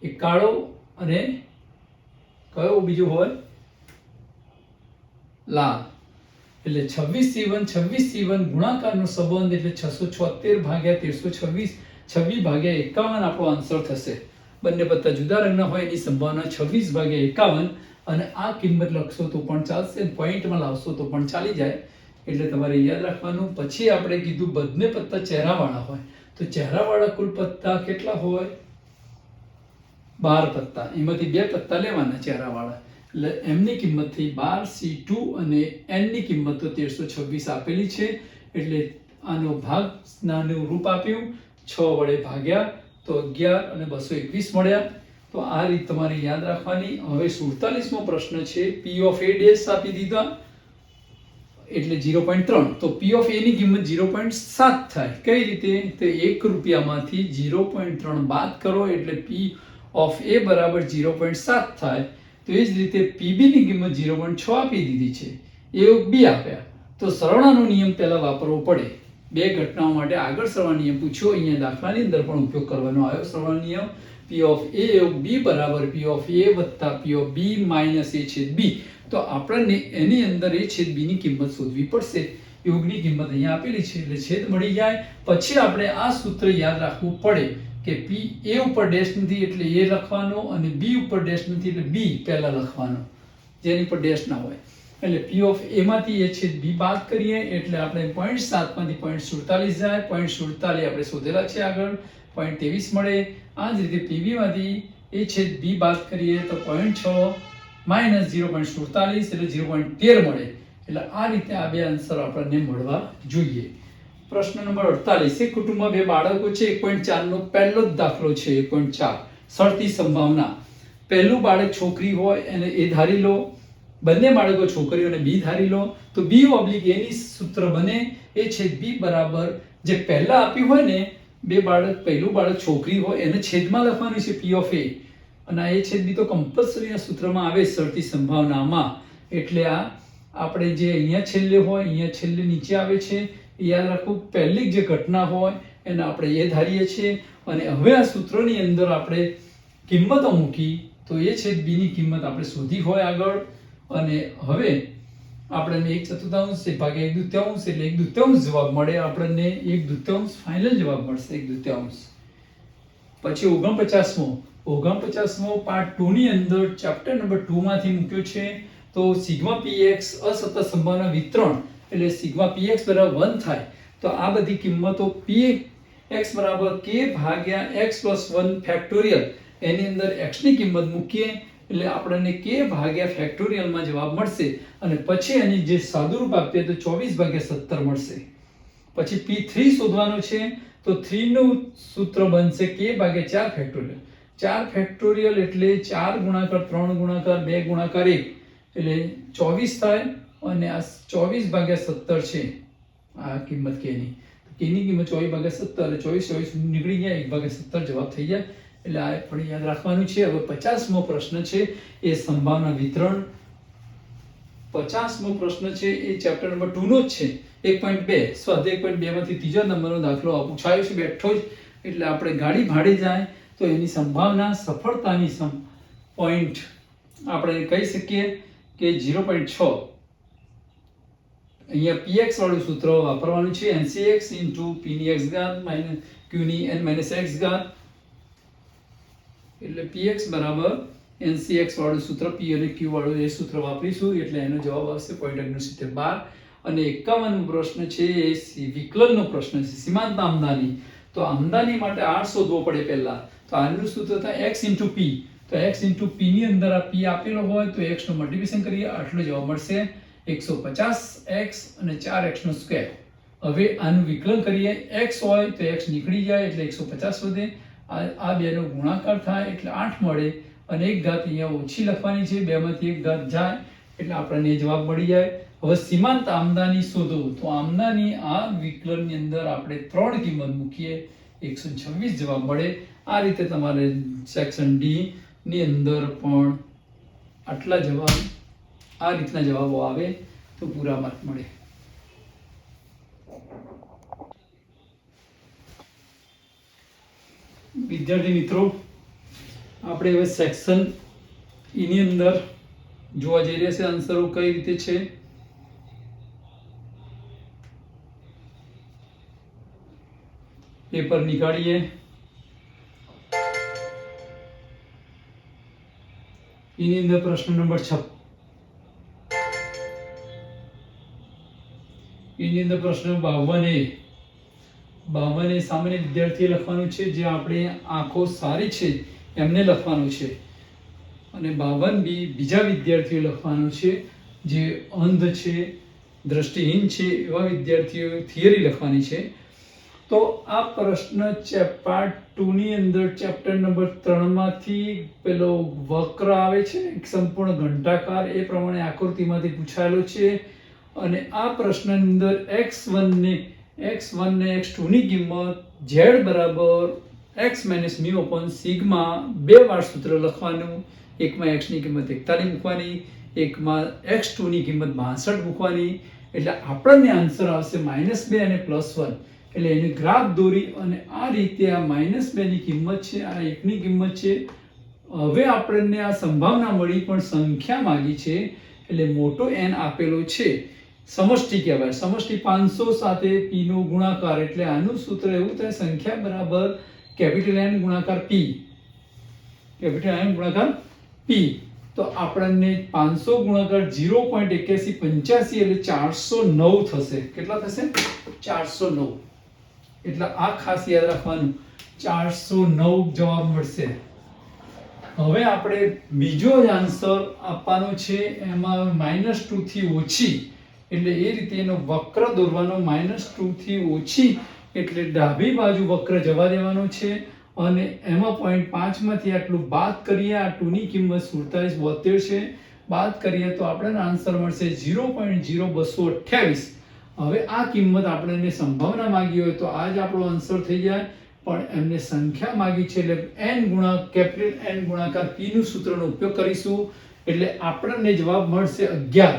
એક કાળો અને કયો બીજો હોય? લાલ. એટલે 26c1 ગુણાકારનો સંબંધ એટલે 676 ભાગ્યા 1326 26 ભાગ્યા 51 આપણો આન્સર થશે. બંને પત્તા જુદા રંગના હોય એની સંભાવના 26 ભાગ્યા 51. અને આ કિંમત લખશો તો પણ ચાલશે, પોઈન્ટમાં લાવશો તો પણ ચાલી જાય. એટલે તમારે યાદ રાખવાનું. પછી આપણે કીધું બંને પત્તા ચહેરાવાળા હોય, તો ચહેરાવાળા કુલ પત્તા કેટલા હોય? 12 પત્તા. એમાંથી 2 પત્તા લેવાના ચહેરાવાળા. એટલે m ની કિંમત થઈ 12c2 અને n ની કિંમત તો 1326 આપેલી છે. એટલે આનો ભાગ નાનું રૂપ આપ્યું, 6 વડે ભાગ્યા તો 11 અને 221 મળ્યા. તો આ રીત તમારે યાદ રાખવાની. હવે 47મો પ્રશ્ન છે, p ઓફ a ડેશ આપી દીધા એટલે 0.3. તો p ઓફ a ની કિંમત 0.7 થાય. કઈ રીતે? તો 1 રૂપિયામાંથી 0.3 બાદ કરો એટલે p ઓફ a બરાબર 0.7 થાય. તો એ જ રીતે pb ની કિંમત 0.6 આપી દીધી છે, a ઓફ b આપ્યા. તો સરવાળાનો નિયમ પહેલા વાપરવો પડે. બે ઘટનાઓ માટે આગળ સરવાળા નિયમ પૂછ્યો, અહીંયા દાખલાની અંદર પણ ઉપયોગ કરવાનો આવ્યો સરવાળા નિયમ. p of a of b બરાબર p ઓફ a વત્તા p of b minus a છેદ b. તો આપણને એની અંદર a છેદ b ની કિંમત શોધવી પડશે. યોગની કિંમત અહીંયા આપેલી છે એટલે છેદ મળી જાય. પછી આપણે આ સૂત્ર યાદ રાખવું પડે કે p a ઉપર ડેશ નથી એટલે a લખવાનો અને b ઉપર ડેશ નથી એટલે b પહેલા લખવાનો, જેની પર ડેશ ના હોય. એટલે p ઓફ a માંથી a છેદ b બાદ કરીએ એટલે આપણે 0.7 માંથી 0.47 જાય. 0.47 આપણે શોધેલા છે આગળ, 0.23 મળે. આ જ રીતે pb માંથી a છેદ b બાદ કરીએ તો 0.6 માઇનસ 0.47 એટલે 0.13 મળે. એટલે આ રીતે આ બે આન્સર આપણને મળવા જોઈએ. પ્રશ્ન નંબર 48, એક કુટુંબમાં 2 બાળકો છે. 1.4 નો પહેલો જ દાખલો છે. 1.4 શરતી સંભાવના. પહેલું બાળક છોકરી હોય અને એ ધારી લો બંને બાળકો છોકરીઓને બી ધારી લો તો બી ઓબ્લિક એની સૂત્ર બને એ છેદ બી બરાબર જે પહેલા આપ્યું હોય ને પહેલું બાળક છોકરી હોય એને છેદમાં લખવાનું છે પી ઓફ એ, અને આ એ છેદ બી તો કમ્પલસરી આ સૂત્રમાં આવે શરતી સંભાવનામાં. એટલે આ આપણે જે અહીંયા છેલ્લે હોય અહીંયા છેલ્લે નીચે આવે છે એ યાદ રાખવું. પહેલી જે ઘટના હોય એને આપણે એ ધારીએ છીએ, અને હવે આ સૂત્રોની અંદર આપણે કિંમતો મૂકી તો એ છેદ બી ની કિંમત આપણે શોધી હોય આગળ. અને હવે આપણને 1/4 ભાગ્યા 1/2 એટલે 1/2 જવાબ મળે. આપણને 1/2 ફાઇનલ જવાબ મળશે, 1/2. પછી 49મો પાર્ટ 2 ની અંદર ચેપ્ટર નંબર 2 માંથી મૂક્યો છે. તો સિગ્મા px અસતત સંભાવના વિતરણ એટલે સિગ્મા px બરાબર 1 થાય. તો આ બધી કિંમતો px બરાબર k ભાગ્યા x + 1 ફેક્ટોરિયલ એની અંદર x ની કિંમત મૂકીએ એટલે આપણને k ભાગ્યા ફેક્ટોરિયલ માં જવાબ મળશે. અને પછી એની જે સાદુરૂપ આપીએ તો 24/17 મળશે. પછી p3 શોધવાનો છે. તો 3 નું સૂત્ર બનશે k ભાગ્યા 4 ફેક્ટોરિયલ. 4 ફેક્ટોરિયલ એટલે 4 ગુણાકાર 3 ગુણાકાર 2 ગુણાકાર 1 એટલે 24 થાય. અને આ 24/17 છે આ કિંમત k ની. k ની કિંમત 24/17 એટલે 24 નીકળી ગયા, 1/17 જવાબ થઈ જાય. એટલે આ પણ યાદ રાખવાનું છે. હવે 50મો પ્રશ્ન છે એ સંભાવના વિતરણ. 50મો પ્રશ્ન છે એ ચેપ્ટર નંબર 2 નો જ છે. 1.2 સ્વાધ્યાય 1.2 માંથી ત્રીજા નંબરનો દાખલો પૂછાયો છે બેઠો જ. એટલે આપણે ગાડી ભાડે જાય તો એની સંભાવના સફળતાની પોઈન્ટ આપણે કહી શકીએ કે 0.6. અહીંયા px વાળું સૂત્ર વાપરવાનું છે. ncx * p ની x ઘાત - q ની n - x ઘાત. એટલે px બરાબર ncx વાળું સૂત્ર p અને q વાળું એ સૂત્ર વાપરીશું એટલે એનો જવાબ આવશે 0.6912. અને 51મો પ્રશ્ન છે એ વિકલનનો પ્રશ્ન છે, સીમાંત આમદાની. તો આમદાની માટે r શોધવો પડે પહેલા. તો આનું સૂત્ર થાય x * p. તો x * p ની અંદર આ p આપેલો હોય તો x નું મલ્ટીપ્લિકેશન કરીએ આટલો જવાબ મળશે 150x અને 4x². હવે આનું વિકલન કરીએ. x હોય તો x નીકળી જાય એટલે 150 વધે. આ બેનો ગુણાકાર થાય એટલે 8 મળે. અને એક ઘાત અહીંયા ઓછી લખવાની છે, બેમાંથી એક ઘાત જાય એટલે આપણને જવાબ મળી જાય. હવે સીમાંત આમદાની શોધો. તો આમદાની આ વિકલનની અંદર આપણે 3 કિંમત મૂકીએ 126 જવાબ મળે. આ રીતે તમારે સેક્શન ડી ની અંદર પણ આટલા જવાબ આ રીતના જવાબો આવે તો પૂરા માર્ક મળે. વિદ્યાર્થી મિત્રો, આપણે હવે સેક્શન ઈ ની અંદર જોવા જઈ રહ્યા છે આન્સરો કઈ રીતે છે. પેપર નીકાળીએ. એની અંદર પ્રશ્ન નંબર 6. એની અંદર પ્રશ્ન 52A. 52A સામાન્ય વિદ્યાર્થીએ લખવાનું છે, જે આપણે આંખો સારી છે એમને લખવાનું છે. અને 52B બીજા વિદ્યાર્થીઓ લખવાનું છે, જે અંધ છે, દ્રષ્ટિહીન છે એવા વિદ્યાર્થીઓ થિયરી લખવાની છે. તો આ પ્રશ્ન પાર્ટ 2 ની અંદર ચેપ્ટર નંબર 3 માંથી પેલો વક્ર આવે છે એક સંપૂર્ણ ઘંટાકાર એ પ્રમાણે આકૃતિમાંથી પૂછાયેલો છે. અને આ પ્રશ્નની અંદર x1 ને x2 ની કિંમત z બરાબર x - μ / સિગ્મા બે વાર સૂત્ર લખવાનું. એકમાં x ની કિંમત 41 મૂકવાની, એકમાં x2 ની કિંમત 62 મૂકવાની. એટલે આપણને આન્સર આવશે -2 અને +1. એટલે એની ગ્રાફ દોરી અને આ રીતે આ -2 ની કિંમત છે, આ 1 ની કિંમત છે. હવે આપણને આ સંભાવના મળી પણ સંખ્યા માંગી છે એટલે મોટો n આપેલો છે. સમષ્ટિ કહેવાય. સમષ્ટિ 500 સાથે p નો ગુણાકાર એટલે આનું સૂત્ર એવું થાય સંખ્યા બરાબર N ગુણાકાર p. N ગુણાકાર p. તો આપણને 500 ગુણાકાર 0.8185 એટલે 409 થશે. કેટલા થશે? 409. એટલે આ ખાસ યાદ રાખવાનું, 409 જવાબ મળશે. હવે આપણે બીજો જ આન્સર આપવાનો છે, એમાં -2 થી ઓછી એટલે એ રીતે એનો વક્ર દોરવાનો. -2 થી ઓછી એટલે ડાબી બાજુ વક્ર જવા દેવાનો છે. અને એમાં 0.5 માંથી આટલું બાદ કરીએ. આ 2 ની કિંમત 47 72 છે બાદ કરીએ તો આપણને આન્સર મળશે 0.0228. હવે આ કિંમત આપણને સંભાવના માંગી હોય તો આ જ આપણો આન્સર થઈ જાય, પણ એમને સંખ્યા માંગી છે એટલે N ગુણાકાર P નું સૂત્રનો ઉપયોગ કરીશું એટલે આપણને જવાબ મળશે 11.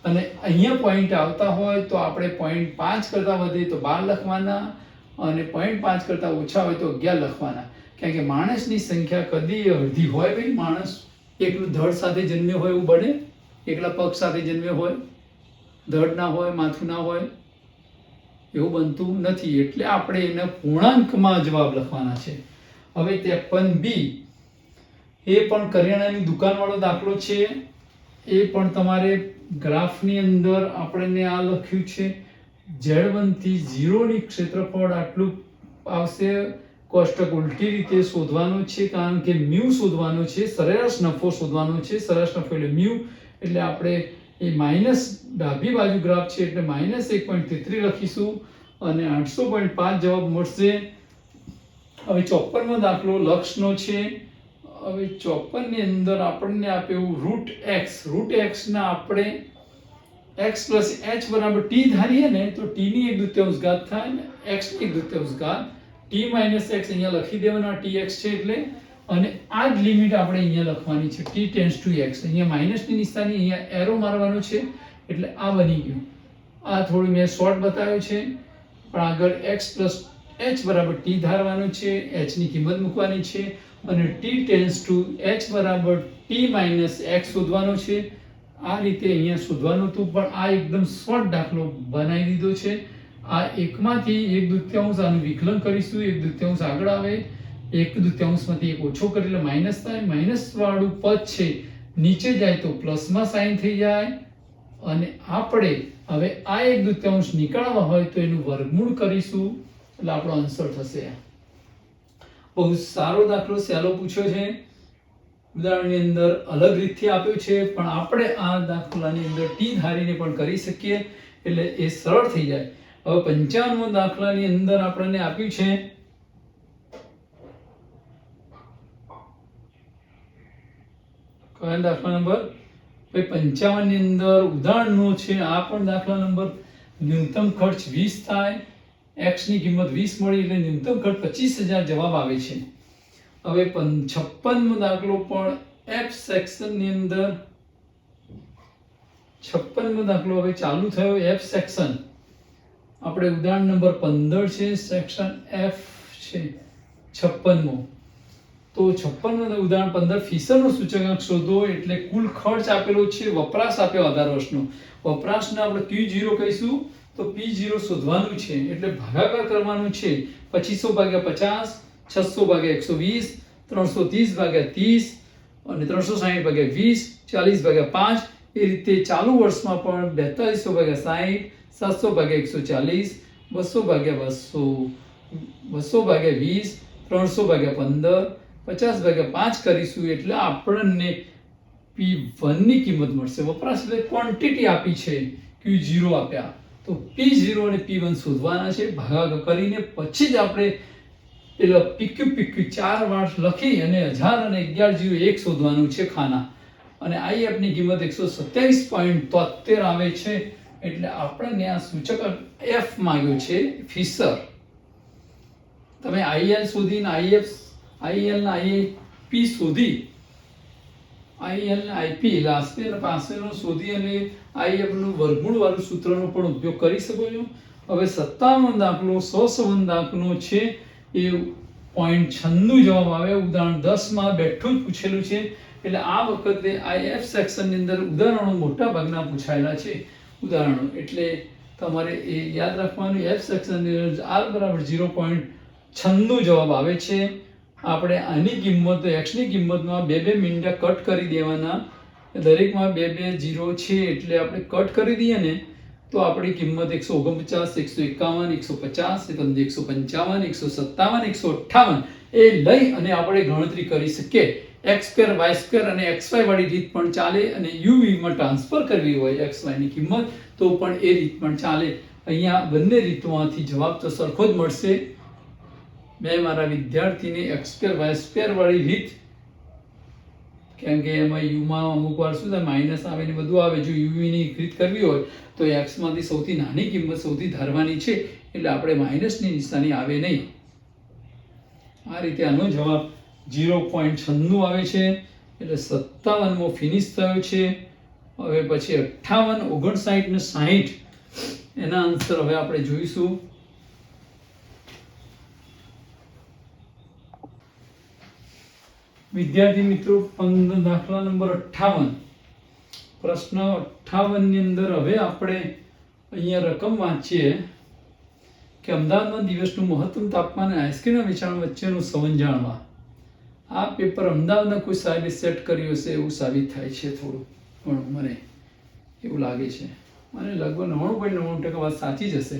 અને અહીંયા પોઈન્ટ આવતા હોય તો આપણે 0.5 કરતા વધે તો 12 લખવાના અને 0.5 કરતા ઓછા હોય તો 11 લખવાના, કારણ કે માણસની સંખ્યા કદી અડધી હોય ભાઈ. માણસ એકલું ધડ સાથે જન્મ્યો હોય એવું બને? એકલા પગ સાથે જન્મ્યો હોય, ધડ ના હોય, માથું ના હોય, એવું બનતું નથી. એટલે આપણે એને પૂર્ણાંકમાં જવાબ લખવાના છે. હવે 53B એ પણ કરિયાણાની દુકાનવાળો દાખલો છે. એ પણ તમારે ગ્રાફની અંદર આપણને આ લખ્યું છે Z1 થી 0 ની ક્ષેત્રફળ આટલું આવશે. કોષ્ટક ઉલટી રીતે શોધવાનું છે, કારણ કે મ્યુ શોધવાનું છે, સરેરાશ નફો શોધવાનો છે. સરેરાશ નફો એટલે મ્યુ, એટલે આપણે એ માઇનસ ડાબી બાજુ ગ્રાફ છે એટલે -1.33 લખીશું અને 800.5 જવાબ મળશે. હવે 54મો દાખલો લક્ષનો છે. હવે 54 ની અંદર આપણને આપ્યું √x. √x ના આપણે x + h = t ધારીએ ને તો t ની 1/2 ઘાત થાય ને x ની 1/2 ઘાત. t - x અહીંયા લખી દેવાના, tx છે એટલે. અને આ જ લિમિટ આપણે અહીંયા લખવાની છે, t → x. અહીંયા માઈનસની નિશાની, અહીંયા એરો મારવાનો છે એટલે આ બની ગયું. આ થોડું મેં શોર્ટ બતાવ્યું છે, પણ આગળ x + h = t ધારવાનું છે, h ની કિંમત મૂકવાની છે અને t → h = t - x શોધવાનો છે. આ રીતે અહીંયા શોધવાનું હતું, પણ આ એકદમ શોર્ટ દાખલો બનાવી દીધો છે. આ એકમાંથી 1/2 આનું વિકલન કરીશું, 1/2 આગળ આવે, 1/2 માંથી 1 ઓછો કરીએ એટલે માઈનસ થાય. માઈનસ વાળું પદ છે નીચે જાય તો પ્લસમાં સાઈન થઈ જાય. અને આપણે હવે આ 1/2 નીકાળવા હોય તો એનું વર્ગમૂળ કરીશું એટલે આપણો આન્સર થશે. બહુ સારો દાખલો, સહેલો પૂછ્યો છે. ઉદાહરણની અંદર અલગ રીતથી આપ્યું છે, પણ આપણે આ દાખલાની અંદર t ધારીને પણ કરી શકીએ એટલે એ સરળ થઈ જાય. હવે 55મો દાખલાની અંદર આપણને આપ્યું છે કયા દાખલા નંબર 55 ની અંદર ઉદાહરણનો છે. આ પણ દાખલા નંબર ન્યૂનતમ ખર્ચ 20 થાય, x ની કિંમત 20 મળી એટલે ન્યૂનતમ ખર્ચ 25,000 જવાબ આવે છે. હવે 56મો દાખલો પણ f સેક્શન ની અંદર 56મો દાખલો હવે ચાલુ થયો. f સેક્શન આપણે ઉદાહરણ નંબર 15 છે, સેક્શન f છે 56મો. તો 56મો ઉદાહરણ 15 ફિશરનો સૂચકાંક શોધો. એટલે કુલ ખર્ચ આપેલો છે, વપરાશ આપ્યો 18 વર્ષનો. વપરાશને આપણે Q0 કહીશું તો P0 શોધવાનું છે એટલે ભાગાકાર કરવાનું છે. 2500/50, 600/120, 330/30 અને 360/20, 40/5. એ રીતે ચાલુ વર્ષમાં પણ 4200/60, 700/140, 200/200, 200/20, 300/15, 50/5 કરીશું એટલે આપણને P1 ની કિંમત મળશે. વપરાશ એટલે ક્વોન્ટિટી આપી છે, Q0 આપ્યા તો P0 અને P1 શોધવાના છે. ભાગાકાર કરીને પછી જ આપણે પેલા PQ 4 વાર લખી અને 1000 અને 1101 શોધવાનું છે ખાના. અને IF ની કિંમત 127.73 આવે છે એટલે આપણને આ સૂચક F માંગ્યો છે, ફિશર. તમે IL શોધીને IL ના IP શોધી, IL ને IP લાસ્ટ અને પાસેનો શોધી અને IF નું વર્ગમૂળ વાળું સૂત્રનો પણ ઉપયોગ કરી શકો છો. હવે 57મો દાખલો 100 દાખલો છે. એ 0.96 જવાબ આવે. ઉદાહરણ 10 માં બેઠું જ પૂછેલું છે એટલે આ વખતે IF સેક્શન ની અંદર ઉદાહરણો મોટા ભાગના પૂછાયેલા છે. ઉદાહરણો એટલે તમારે એ યાદ રાખવાનું. F સેક્શન ની અંદર R = 0.96 જવાબ આવે છે. આપણે આની કિંમત x ની કિંમતમાં બે મીંડા કટ કરી દેવાના. દરેકમાં 2 0 છે એટલે આપણે કટ કરી દઈએ ને તો આપણી કિંમત 149, 151, 150, 155, 157, 158 એ લઈ અને આપણે ગણતરી કરી શકીએ. x2, y2 અને xy વાળી રીત પણ ચાલે અને uv માં ટ્રાન્સફર કરવી હોય xy ની કિંમત તો પણ એ રીત પણ ચાલે. અહીંયા બંને રીતોમાંથી જવાબ તો સરખો જ મળશે. મેં મારા વિદ્યાર્થીને x2, y2 વાળી રીત કેમ કે એમાં યુમાં અમુક વાર શું થાય માઇનસ આવે ને બધું આવે. જો યુવીની રીત કરવી હોય તો એક્સમાંથી સૌથી નાની કિંમત સૌથી ધારવાની છે, એટલે આપણે માઇનસની નિશાની આવે નહીં. આ રીતે આનો જવાબ 0.96 આવે છે, એટલે 57મો ફિનિશ થયો છે. હવે પછી 58, 59 ને 60 એના આન્સર હવે આપણે જોઈશું. વિદ્યાર્થી મિત્રો, દાખલા નંબર 58, પ્રશ્ન 58 ની અંદર હવે આપણે અહીંયા રકમ વાંચીએ કે અમદાવાદમાં દિવસનું મહત્તમ તાપમાન અને આઈસ્ક્રીમના વેચાણ વચ્ચેનું સંબંધ જાણવા. આ પેપર અમદાવાદના કોઈ સાહેબે સેટ કર્યું હશે એવું સાબિત થાય છે. થોડું ઘણું મને એવું લાગે છે. અને લગભગ 99.99% વાત સાચી જ હશે.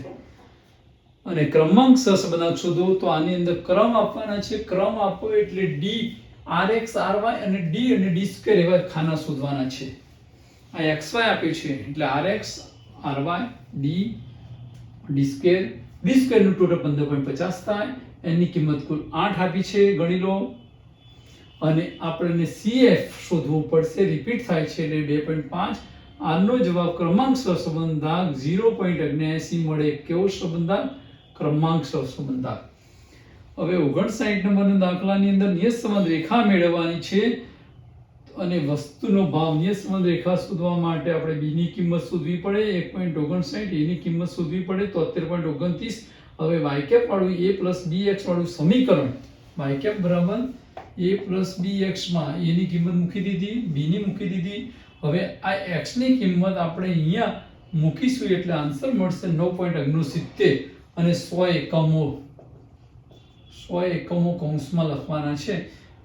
અને ક્રમાંક સહસંબંધાંક શોધો, તો આની અંદર ક્રમ આપવાના છે. ક્રમ આપો એટલે ડી, RX, RY અને D અને D² એવા ખાના શોધવાના છે. આ XY આપ્યું છે એટલે RX, RY, D, D². D² નું ટોટલ 15.50 થાય. એની કિંમત કુલ 8 આપી છે, ગણી લો. અને આપણને CF શોધવું પડશે, રિપીટ થાય છે એટલે 2.5. આનો જવાબ ક્રમાંક સહસંબંધાંક 0.79 મળે. કેવો સંબંધાંક? ક્રમાંક સહસંબંધાંક. હવે 59 નંબરના દાખલાની અંદર નિયત સંબંધ રેખા મેળવવાની છે અને વસ્તુનો ભાવ. નિયત સંબંધ રેખા શોધવા માટે આપણે b ની કિંમત શોધવી પડે 1.59, a ની કિંમત શોધવી પડે 73.29. હવે y કેપ વાળું a + bx વાળું સમીકરણ, y કેપ બરાબર a + bx માં a ની કિંમત મૂકી દીધી, b ની મૂકી દીધી. હવે આ x ની કિંમત આપણે અહીંયા મૂકીશું એટલે આન્સર મળશે 9.69 અને 100 એકમો કૌંસમાં લખવાના છે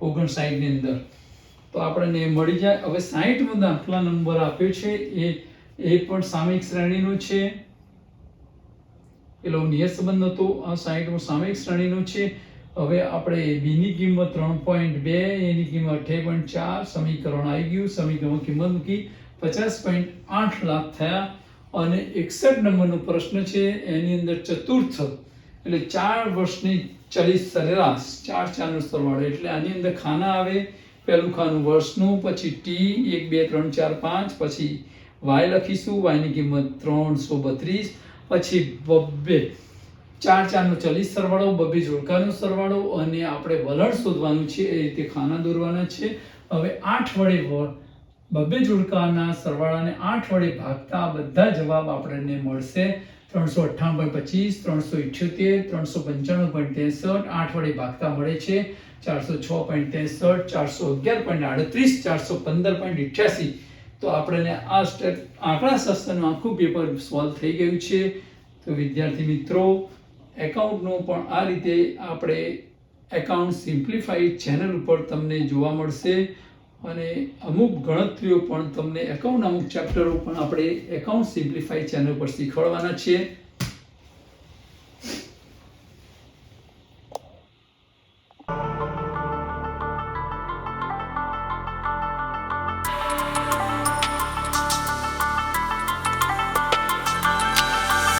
59 ની અંદર. તો આપણને મળી જાય. હવે 60મો દાખલા નંબર આપ્યો છે, એ પણ સામયિક શ્રેણીનો છે. પેલો નિયત સંબંધ હતો, આ 60મો સામયિક શ્રેણીનો છે. હવે આપણે b ની કિંમત 3.2, a ની કિંમત 28.4, સમીકરણ આવી ગયું. સમીકરણમાં કિંમત મૂકી 50.8 લાખ થયા. અને 61 નંબરનો પ્રશ્ન છે, એની અંદર ચતુર્થ એટલે 4 વર્ષની ચલિત સરેરાશ, 4 નો સરવાળો. એટલે આની અંદર ખાના આવે. પહેલું ખાનું વર્ષનું, પછી T 1 2 3 4 5, પછી y લખીશું, y ની કિંમત 332, પછી 4 નો ચલિત સરવાળો, 2 જોડકાનો સરવાળો, અને આપણે વલણ શોધવાનું છે. એ રીતે ખાના દોરવાના છે. હવે 8 વડે 2 જોડકાના સરવાળાને 8 વડે ભાગતા બધા જવાબ આપણને મળશે 358.25, 378, 395.63. 8 વડે ભાગતા મળે છે 406.63, 411.38, 415.88. તો આપણને આ આંકડા શાસ્ત્રનું આખું પેપર સોલ્વ થઈ ગયું છે. તો વિદ્યાર્થી મિત્રો, એકાઉન્ટનું પણ આ રીતે આપણે એકાઉન્ટ સિમ્પ્લિફાઈડ ચેનલ ઉપર તમને જોવા મળશે. અને અમુક ગણતરીઓ પણ તમને એકાઉન્ટ, અમુક ચેપ્ટરો પણ આપણે એકાઉન્ટ સિમ્પ્લિફાઈડ ચેનલ પર શીખવાડવાના છીએ.